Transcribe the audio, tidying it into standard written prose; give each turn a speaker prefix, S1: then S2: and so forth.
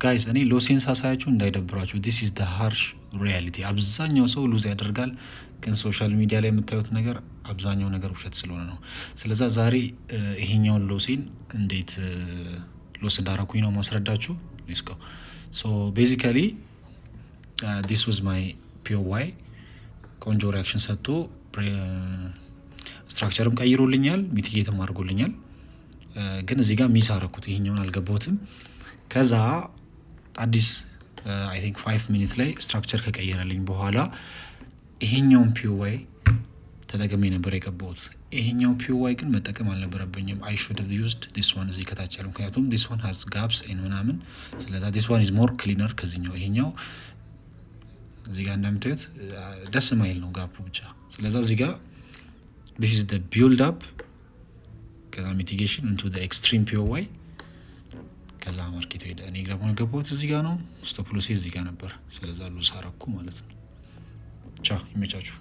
S1: ጋይስ እኔ ሎሴን ሳሳያችሁ እንዳይደብራችሁ this is the harsh reality አብዛኛው ሰው ሉዝ ያደርጋል ግን ሶሻል ሚዲያ ላይ የምታዩት ነገር አብዛኛው ነገር ውሸት ስለሆነ ነው ስለዛ ዛሬ ይሄኛውን ሎሴን እንዴት ሎስ እንዳረኩኝ ነው ማስረዳችሁ let's go so basically this was my POY ቆንጆ ሪአክሽን ሰጥቶ ስትራክቸርም ቀይሮልኛል ሚቲጌትም አድርጎልኛል ግን እዚህ ጋር ሚስ አረኩት ይሄኛውን አልገባሁትም ከዛ አዲስ I think 5 minutes ላይ ስትራክቸር ከቀየረልኝ በኋላ ይሄኛውን POY ተጠቅሜ ነበር የገባሁት ይሄኛው POY ግን መጠቀም አልነበረብኝም I should have used this one እዚህ ከታች ያለው ምክንያቱም this one has gaps in ምናምን ስለዚህ this one is more cleaner ከዚህኛው ይሄኛው እዚህ ጋር እንደምታዩት ደስ ማይል ነው ጋፑ ብቻ ስለዚህ እዚህ ጋር this is the build up ከዛ mitigation into the extreme POY ከዛ ማርኬት ሄደ እኔ ደግሞ ገባሁት እዚህ ጋር ነው ስቶፕ ሎስ እዚህ ጋር ነበር ስለዚህ ሉስ አረኩ ማለት ነው ቻው ይመቻችሁ